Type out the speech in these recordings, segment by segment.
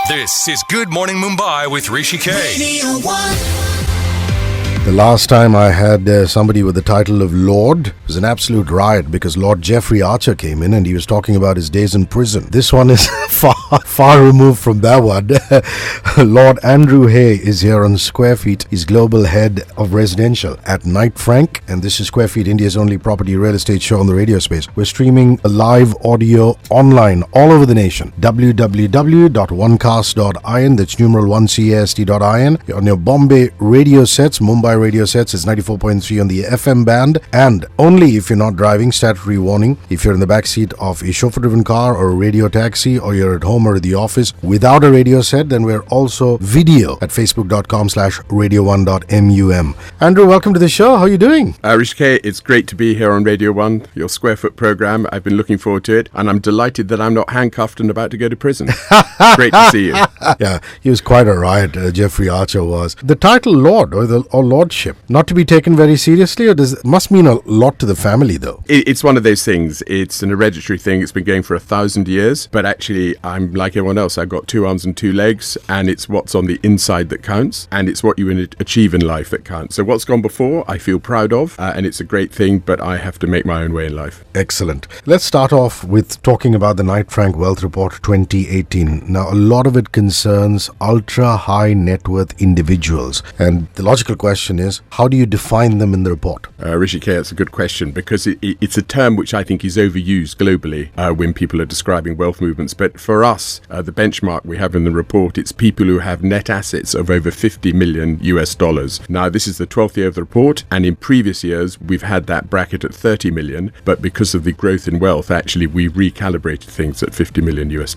This is Good Morning Mumbai with Hrishikesh. Radio 1. The last time I had somebody with the title of Lord, it was an absolute riot because Lord Jeffrey Archer came in and he was talking about his days in prison. This one is far removed from that one. Lord Andrew Hay is here on Square Feet. He's global head of residential at Knight Frank, and this is Square Feet, India's only property real estate show on the radio space. We're streaming live audio online all over the nation. www.onecast.in, that's numeral 1cast.in. On your Bombay radio sets, Mumbai radio sets, it's 94.3 on the FM band, and only if you're not driving, statutory warning, if you're in the back seat of a chauffeur-driven car or a radio taxi, or you're at home or at the office without a radio set, then we're also video at facebook.com/radio1.mum. Andrew, welcome to the show. How are you doing? Hrishikesh, it's great to be here on Radio 1, your Square Foot program. I've been looking forward to it, and I'm delighted that I'm not handcuffed and about to go to prison. Great to see you. Yeah, he was quite a riot, Jeffrey Archer was. The title Lord or Lordship, not to be taken very seriously, or must mean a lot to the family though? It's one of those things. It's an hereditary thing. It's been going for 1,000 years, but actually I'm like everyone else. I've got 2 arms and 2 legs, and it's what's on the inside that counts, and it's what you achieve in life that counts. So what's gone before, I feel proud of, and it's a great thing, but I have to make my own way in life. Excellent. Let's start off with talking about the Knight Frank Wealth Report 2018. Now, a lot of it concerns ultra-high net worth individuals, and the logical question is, how do you define them in the report? Hrishikesh, it's a good question, because it's a term which I think is overused globally when people are describing wealth movements. But for us, the benchmark we have in the report, it's people who have net assets of over $50 million US. Now, this is the 12th year of the report, and in previous years, we've had that bracket at 30 million. But because of the growth in wealth, actually, we recalibrated things at $50 million US.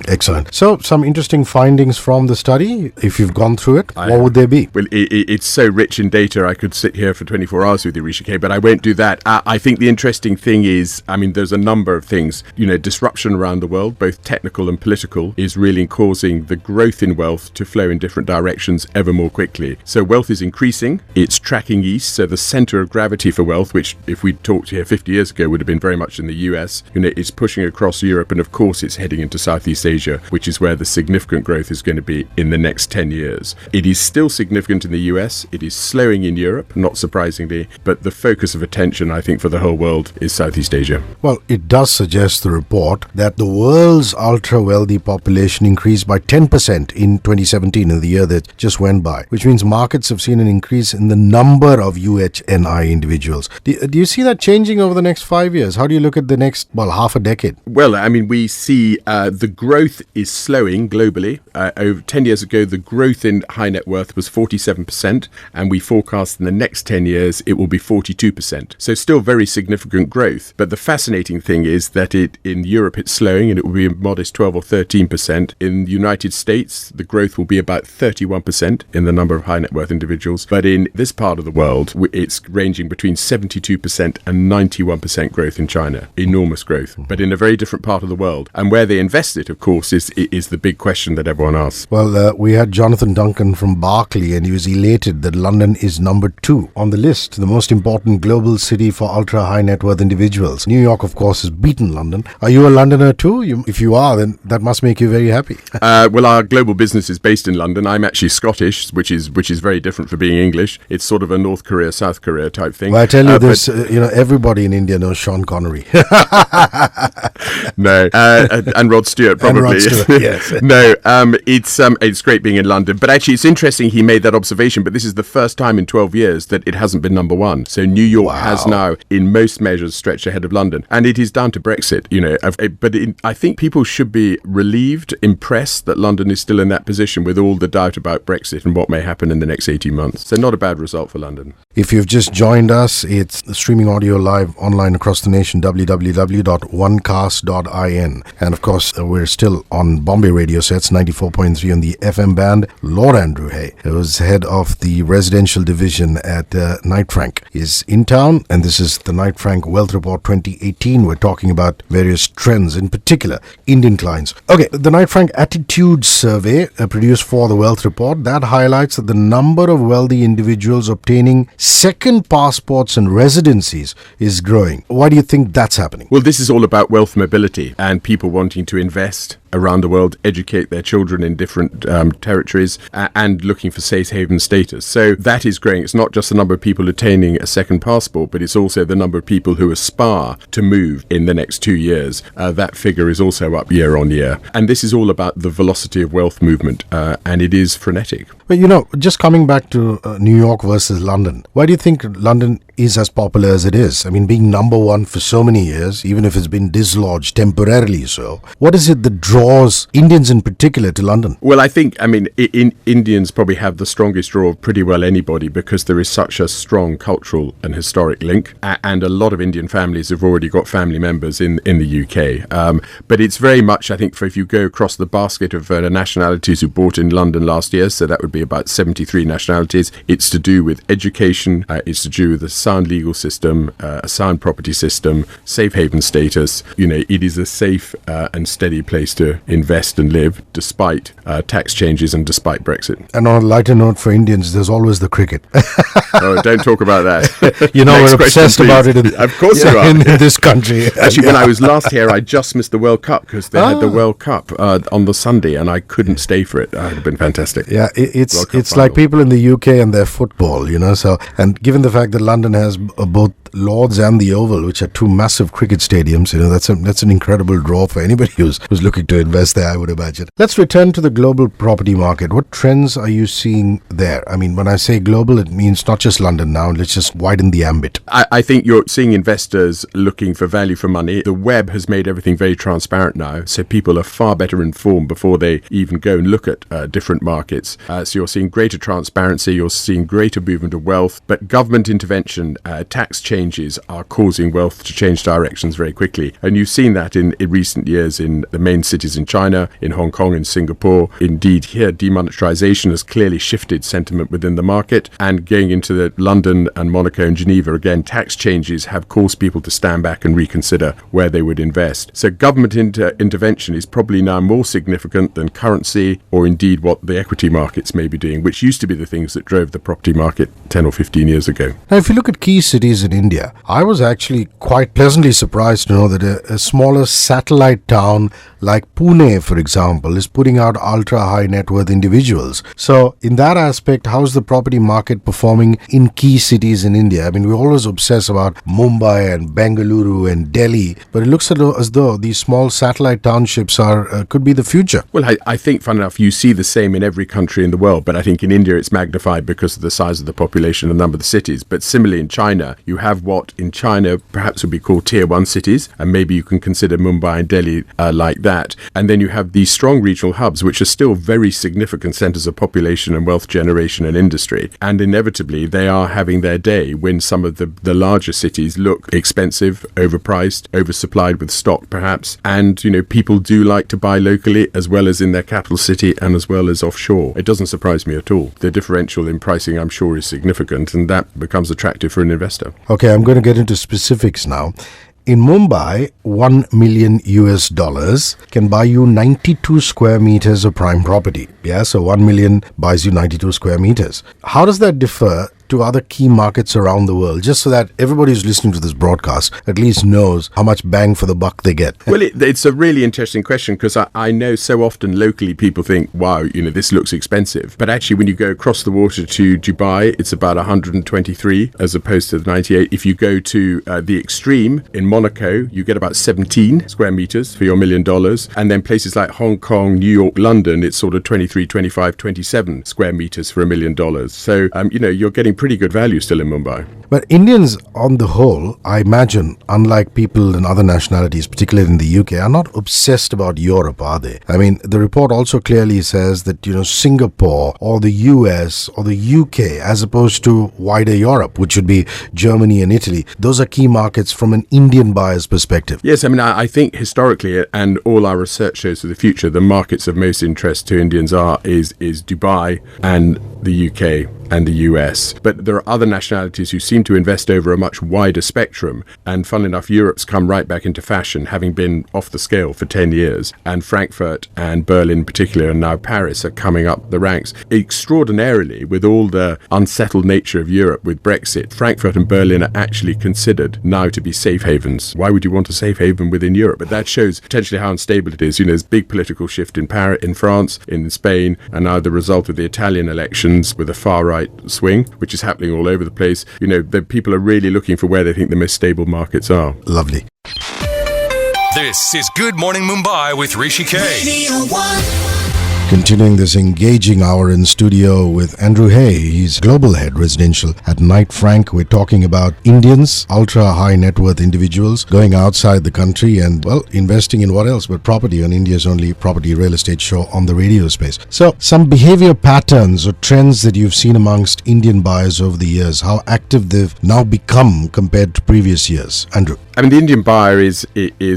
Excellent. So, some interesting findings from the study. If you've gone through it, what would they be? Well, it's so rich in data, I could sit here for 24 hours with you, Hrishikesh, but I won't do that. I think the interesting thing is, there's a number of things. Disruption around the world, both technical and political, is really causing the growth in wealth to flow in different directions ever more quickly. So wealth is increasing. It's tracking east. So the center of gravity for wealth, which if we talked here 50 years ago would have been very much in the US, it's pushing across Europe, and of course it's heading into Southeast Asia, which is where the significant growth is going to be in the next 10 years. It is still significant in the US. It is slowing in Europe, not surprisingly, but the focus of attention, I think, for the whole world is Southeast Asia. Well, it does suggest, the report, that the world's ultra-wealthy population increased by 10% in 2017, in the year that just went by, which means markets have seen an increase in the number of UHNI individuals. Do you see that changing over the next 5 years? How do you look at the next, half a decade? Well, we see the growth is slowing globally. Over 10 years ago, the growth in high net worth was 47%, and we forecast in the next 10 years it will be 42%. So still very significant growth. But the fascinating thing is that in Europe it's slowing, and it will be a modest 12 or 13%. In the United States, the growth will be about 31% in the number of high net worth individuals. But in this part of the world, it's ranging between 72% and 91% growth in China. Enormous growth, but in a very different part of the world. And where they invest it, of course, is the big question that everyone asks. Well, we had Jonathan Duncan from Barclay, and he was elated that London is number 2 on the list, the most important global city for ultra-high net worth individuals. New York, of course, has beaten London. Are you a Londoner too? If you are, then that must make you very happy. Well, our global business is based in London. I'm actually Scottish, which is very different for being English. It's sort of a North Korea, South Korea type thing. Well, I tell you this, everybody in India knows Sean Connery. No, and Rod Stewart probably. And Rod Stewart, yes. No, it's great being in London. But actually, it's interesting he made that observation, but this is the first time in 12 years that it hasn't been number 1. So New York has now, in most measures, stretched ahead of London. And it is down to Brexit, But I think people should be relieved, impressed that London is still in that position with all the doubt about Brexit and what may happen in the next 18 months. So not a bad result for London. If you've just joined us, it's streaming audio live online across the nation, www.onecast.in. And of course, we're still on Bombay radio sets, 94.3 on the FM band. Lord Andrew Hay, who was head of the resident residential division at Knight Frank, is in town, and this is the Knight Frank Wealth Report 2018. We're talking about various trends, in particular Indian clients. Okay, the Knight Frank Attitude Survey produced for the Wealth Report, that highlights that the number of wealthy individuals obtaining second passports and residencies is growing. Why do you think that's happening? Well, this is all about wealth mobility and people wanting to invest around the world, educate their children in different territories, and looking for safe haven status. So that is growing. It's not just the number of people attaining a second passport, but it's also the number of people who aspire to move in the next 2 years. That figure is also up year on year. And this is all about the velocity of wealth movement, and it is frenetic. But just coming back to New York versus London, why do you think London is as popular as it is? I mean, being number one for so many years, even if it's been dislodged temporarily so, what is it that draws Indians in particular to London? Well, I think, Indians probably have the strongest draw of pretty well anybody because there is such a strong cultural and historic link, and a lot of Indian families have already got family members in the UK. But it's very much, I think, if you go across the basket of nationalities who bought in London last year, so that would be about 73 nationalities, it's to do with education, it's to do with the sound legal system, a sound property system, safe haven status. It is a safe and steady place to invest and live despite tax changes and despite Brexit. And on a lighter note for Indians, there's always the cricket. Oh, don't talk about that. We're obsessed about it. Of course you are. In this country. Actually, when I was last here, I just missed the World Cup because they had the World Cup on the Sunday, and I couldn't stay for it. It would have been fantastic. Yeah, it's like people in the UK and their football, So, and given the fact that London has both Lord's and the Oval, which are two massive cricket stadiums, that's an incredible draw for anybody who's looking to invest there, I would imagine. Let's return to the global property market. What trends are you seeing there? I mean, when I say global, it means not just London now. Let's just widen the ambit. I think you're seeing investors looking for value for money. The web has made everything very transparent now, so people are far better informed before they even go and look at different markets. So you're seeing greater transparency, you're seeing greater movement of wealth, but government intervention, tax changes are causing wealth to change directions very quickly. And you've seen that in recent years in the main cities in China, in Hong Kong, in Singapore. Indeed, here, demonetization has clearly shifted sentiment within the market. And going into the London and Monaco and Geneva, again, tax changes have caused people to stand back and reconsider where they would invest. So government intervention is probably now more significant than currency or indeed what the equity markets may be doing, which used to be the things that drove the property market 10 or 15 years ago. Now, if you look at key cities in India, I was actually quite pleasantly surprised to know that a smaller satellite town like Pune, for example, is putting out ultra-high net worth individuals. So, in that aspect, how's the property market performing in key cities in India? I mean, we always obsess about Mumbai and Bengaluru and Delhi, but it looks as though these small satellite townships could be the future. Well, I think, fun enough, you see the same in every country in the world, but I think in India it's magnified because of the size of the population and the number of the cities. But similarly in China, you have what in China perhaps would be called tier 1 cities, and maybe you can consider Mumbai and Delhi like that. And then you have these strong regional hubs, which are still very significant centers of population and wealth generation and industry. And inevitably, they are having their day when some of the larger cities look expensive, overpriced, oversupplied with stock perhaps. And, people do like to buy locally as well as in their capital city and as well as offshore. It doesn't surprise me at all. The differential in pricing, I'm sure, is significant, and that becomes attractive for an investor. Okay, I'm going to get into specifics now. In Mumbai, $1 million can buy you 92 square meters of prime property. Yeah, so 1 million buys you 92 square meters. How does that differ to other key markets around the world, just so that everybody who's listening to this broadcast at least knows how much bang for the buck they get? Well, it's a really interesting question because I know so often locally people think, wow, this looks expensive. But actually, when you go across the water to Dubai, it's about 123 as opposed to the 98. If you go to the extreme in Monaco, you get about 17 square meters for your $1 million. And then places like Hong Kong, New York, London, it's sort of 23, 25, 27 square meters for $1 million. So, you're getting pretty good value still in Mumbai. But Indians on the whole, I imagine, unlike people in other nationalities, particularly in the UK, are not obsessed about Europe, are they? I mean, the report also clearly says that, Singapore or the US or the UK, as opposed to wider Europe, which would be Germany and Italy, those are key markets from an Indian buyer's perspective. Yes, I think historically, and all our research shows for the future, the markets of most interest to Indians is Dubai and the UK. and the US. But there are other nationalities who seem to invest over a much wider spectrum. And funnily enough, Europe's come right back into fashion, having been off the scale for 10 years. And Frankfurt and Berlin in particular, and now Paris, are coming up the ranks extraordinarily. With all the unsettled nature of Europe with Brexit, Frankfurt and Berlin are actually considered now to be safe havens. Why would you want a safe haven within Europe? But that shows potentially how unstable it is. There's big political shift in Paris, in France, in Spain, and now the result of the Italian elections with a far-right swing, which is happening all over the place. The people are really looking for where they think the most stable markets are. Lovely. This is Good Morning Mumbai with Hrishikesh. Radio 1. Continuing this engaging hour in studio with Andrew Hay. He's Global Head Residential at Knight Frank. We're talking about Indians, ultra-high net worth individuals going outside the country and, well, investing in what else but property on India's only property real estate show on the radio space. So, some behavior patterns or trends that you've seen amongst Indian buyers over the years, how active they've now become compared to previous years. Andrew. The Indian buyer is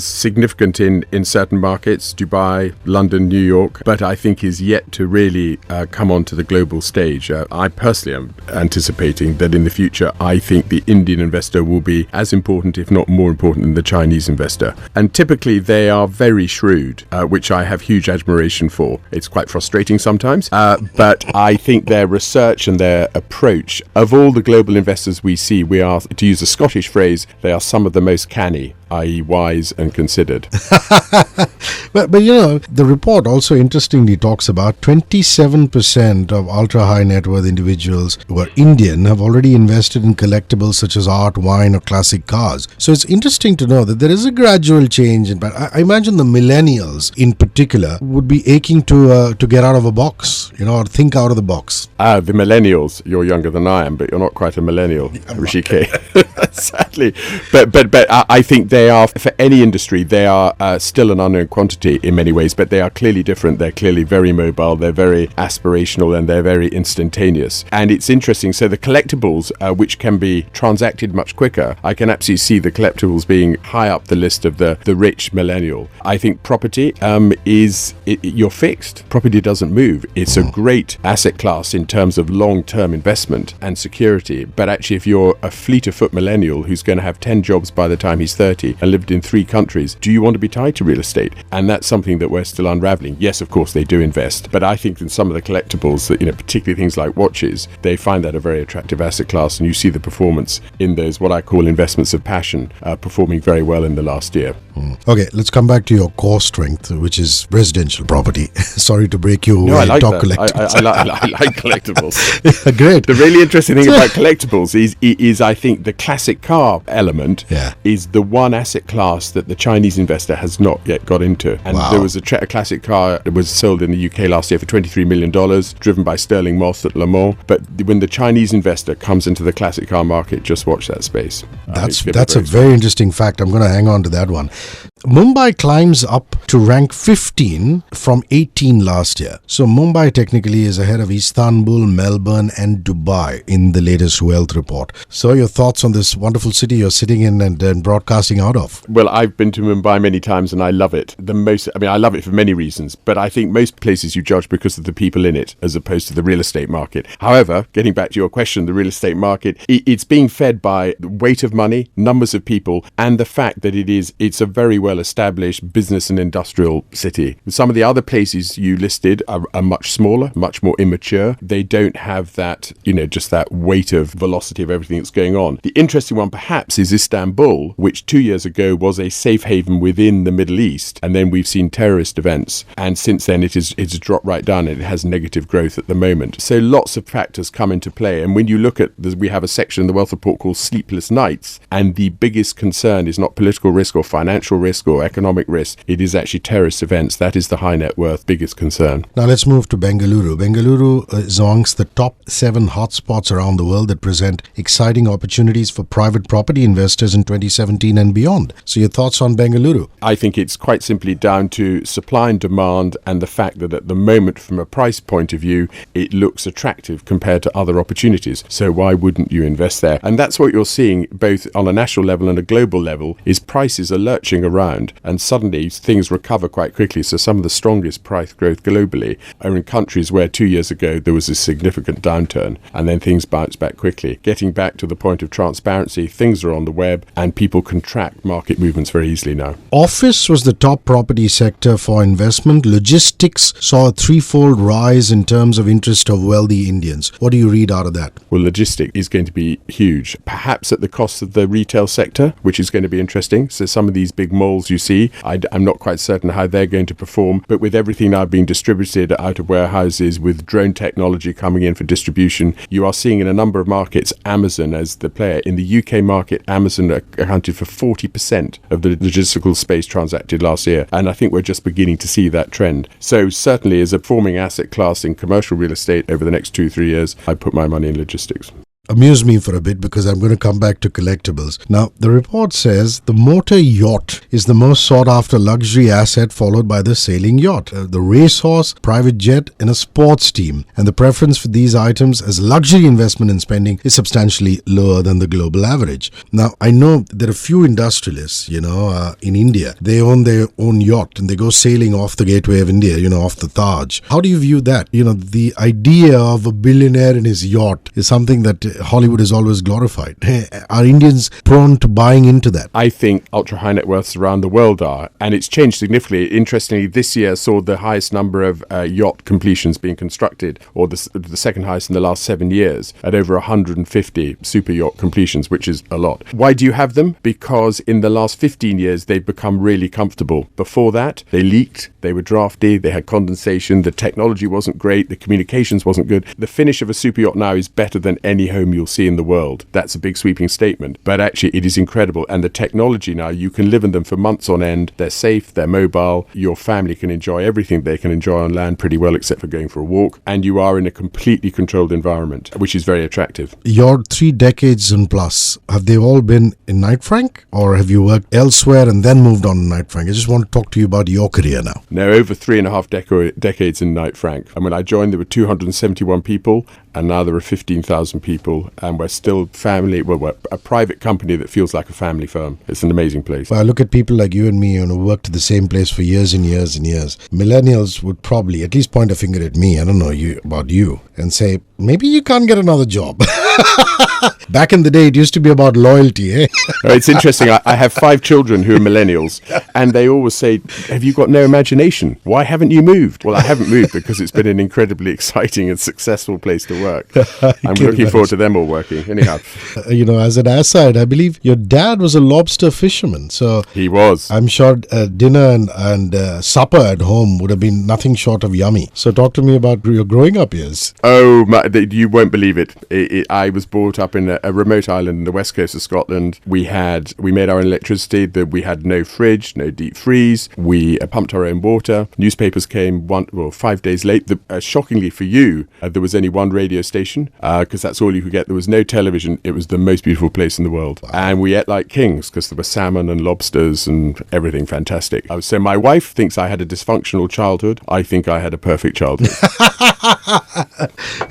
significant in certain markets, Dubai, London, New York, but I think is yet to really come onto the global stage. I personally am anticipating that in the future, I think the Indian investor will be as important, if not more important, than the Chinese investor. And typically they are very shrewd, which I have huge admiration for. It's quite frustrating sometimes, but I think their research and their approach, of all the global investors we see, we are, to use a Scottish phrase, they are some of the most canny, i.e. wise and considered. But the report also interestingly talks about 27% of ultra-high net worth individuals who are Indian have already invested in collectibles such as art, wine or classic cars. So it's interesting to know that there is a gradual change. But I imagine the millennials in particular would be aching to get out of a box, or think out of the box. The millennials, you're younger than I am, but you're not quite a millennial, Hrishikesh. Sadly. But I think they are, for any industry, they are still an unknown quantity in many ways, but they are clearly different. They're clearly very mobile, they're very aspirational, and they're very instantaneous. And it's interesting, so the collectibles, which can be transacted much quicker, I can absolutely see the collectibles being high up the list of the rich millennial. I think property you're fixed. Property doesn't move. It's a great asset class in terms of long-term investment and security, but actually if you're a fleet-of-foot millennial who's going to have 10 jobs by the time he's 30 and lived in 3 countries, do you want to be tied to real estate? And that's something that we're still unraveling. Yes, of course, they do invest, but I think in some of the collectibles, that particularly things like watches, they find that a very attractive asset class, and you see the performance in those, what I call investments of passion, performing very well in the last year. Okay, let's come back to your core strength, which is residential property. Sorry to break you. No, I like talk that. collectibles. I like collectibles. Yeah, great. The really interesting thing about collectibles is I think the classic car element is the one asset class that the Chinese investor has not yet got into. And there was a classic car that was sold in the UK last year for $23 million, driven by Sterling Moss at Le Mans. But when the Chinese investor comes into the classic car market, just watch that space. That's a very interesting fact. I'm going to hang on to that one. Mumbai climbs up to rank 15 from 18 last year. So Mumbai technically is ahead of Istanbul, Melbourne and Dubai in the latest wealth report. So your thoughts on this wonderful city you're sitting in and broadcasting out of? Well, I've been to Mumbai many times and I love it. I love it for many reasons, but I think most places you judge because of the people in it as opposed to the real estate market. However, getting back to your question, the real estate market, it's being fed by the weight of money, numbers of people, and the fact that it's a very well-established business and industrial city. Some of the other places you listed are much smaller, much more immature. They don't have that, just that weight of velocity of everything that's going on. The interesting one perhaps is Istanbul, which 2 years ago was a safe haven within the Middle East, and then we've seen terrorist events, and since then it's dropped right down and it has negative growth at the moment. So lots of factors come into play, and when you look at we have a section in the Wealth Report called Sleepless Nights, and the biggest concern is not political risk or financial risk or economic risk, it is actually terrorist events. That is the high net worth biggest concern. Now let's move to Bengaluru. Bengaluru is amongst the top 7 hotspots around the world that present exciting opportunities for private property investors in 2017 and beyond. So your thoughts on Bengaluru? I think it's quite simply down to supply and demand, and the fact that at the moment from a price point of view it looks attractive compared to other opportunities. So why wouldn't you invest there? And that's what you're seeing both on a national level and a global level, is prices are lurching around around, and suddenly things recover quite quickly. So some of the strongest price growth globally are in countries where 2 years ago there was a significant downturn, and then things bounce back quickly. Getting back to the point of transparency, things are on the web, and people can track market movements very easily now. Office was the top property sector for investment. Logistics saw a threefold rise in terms of interest of wealthy Indians. What do you read out of that? Well, logistics is going to be huge, perhaps at the cost of the retail sector, which is going to be interesting. So some of these big malls you see, I'm not quite certain how they're going to perform, but with everything now being distributed out of warehouses, with drone technology coming in for distribution, you are seeing in a number of markets Amazon as the player. In the UK market, Amazon accounted for 40% of the logistical space transacted last year, and I think we're just beginning to see that trend. So certainly as a forming asset class in commercial real estate over the next 2-3 years, I put my money in logistics. Amuse me for a bit because I'm going to come back to collectibles. Now, the report says the motor yacht is the most sought after luxury asset, followed by the sailing yacht, the racehorse, private jet, and a sports team. And the preference for these items as luxury investment and spending is substantially lower than the global average. Now, I know there are few industrialists, in India. They own their own yacht and they go sailing off the gateway of India, off the Taj. How do you view that? The idea of a billionaire in his yacht is something that Hollywood has always glorified. Are Indians prone to buying into that? I think ultra high net worths around the world are, and it's changed significantly. Interestingly, this year saw the highest number of yacht completions being constructed, or the second highest in the last 7 years, at over 150 super yacht completions, which is a lot. Why do you have them? Because in the last 15 years, they've become really comfortable. Before that, they leaked, they were drafty, they had condensation, the technology wasn't great, the communications wasn't good. The finish of a super yacht now is better than any home you'll see in the world. That's a big sweeping statement, but actually it is incredible. And the technology now, you can live in them for months on end. They're safe, they're mobile, your family can enjoy everything they can enjoy on land pretty well except for going for a walk, and you are in a completely controlled environment, which is very attractive. Your 3 decades and plus, have they all been in Knight Frank, or have you worked elsewhere and then moved on to Knight Frank? I just want to talk to you about your career now. No, over 3.5 decades in Knight Frank. And when I joined, there were 271 people, and now there are 15,000 people, and we're still family. Well, we're a private company that feels like a family firm. It's an amazing place. Well, I look at people like you and me who worked at the same place for years and years and years. Millennials would probably at least point a finger at me, I don't know about you, and say, maybe you can't get another job. Back in the day, it used to be about loyalty, eh? It's interesting. I have 5 children who are millennials, and they always say, have you got no imagination? Why haven't you moved? Well, I haven't moved because it's been an incredibly exciting and successful place to work. I'm looking forward to them all working. Anyhow. As an aside, I believe your dad was a lobster fisherman. So he was. I'm sure dinner and supper at home would have been nothing short of yummy. So talk to me about your growing up years. Oh, you won't believe it. I was brought up in a remote island in the west coast of Scotland. We made our own electricity. We had no fridge, no deep freeze. We pumped our own water. Newspapers came 5 days late. Shockingly for you, there was only one radio station because that's all you could get. There was no television. It was the most beautiful place in the world. Wow. And we ate like kings because there were salmon and lobsters and everything fantastic. So my wife thinks I had a dysfunctional childhood. I think I had a perfect childhood.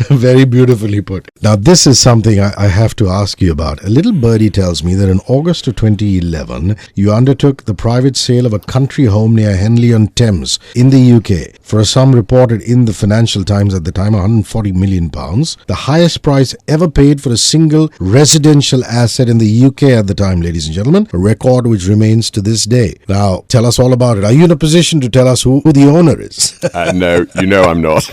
Very beautifully put. Now, this is something I have to ask you about. A little birdie tells me that in August of 2011, you undertook the private sale of a country home near Henley-on-Thames in the UK for a sum reported in the Financial Times at the time, £140 million, the highest price ever paid for a single residential asset in the UK at the time, ladies and gentlemen, a record which remains to this day. Now, tell us all about it. Are you in a position to tell us who the owner is? No, I'm not.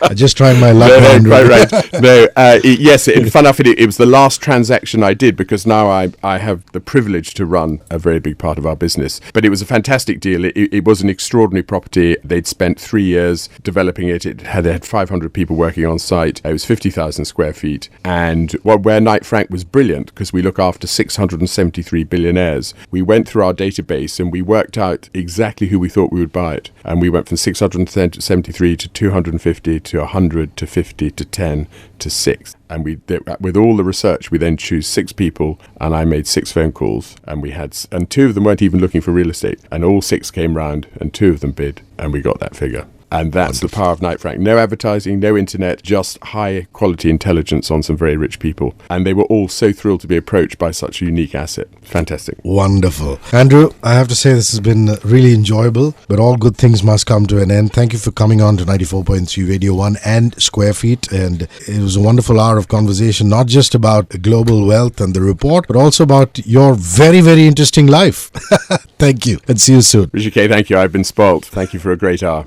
I'm just trying my luck. No, quite right. No, yes, fun enough, it was the last transaction I did because now I have the privilege to run a very big part of our business. But it was a fantastic deal. It was an extraordinary property. They'd spent 3 years developing it. They had 500 people working on site. It was 50,000 square feet. And where Knight Frank was brilliant, because we look after 673 billionaires, we went through our database and we worked out exactly who we thought we would buy it. And we went from 673 to 250 to 100 to 50 to 10 to 6. And with all the research, we then choose 6 people, and I made 6 phone calls, and 2 of them weren't even looking for real estate, and all 6 came round, and 2 of them bid, and we got that figure. And that's the power of Knight Frank. No advertising, no internet, just high quality intelligence on some very rich people. And they were all so thrilled to be approached by such a unique asset. Fantastic. Wonderful. Andrew, I have to say this has been really enjoyable, but all good things must come to an end. Thank you for coming on to 94.3 Radio 1 and Square Feet. And it was a wonderful hour of conversation, not just about global wealth and the report, but also about your very, very interesting life. Thank you, and see you soon. Hrishikesh, thank you. I've been spoilt. Thank you for a great hour.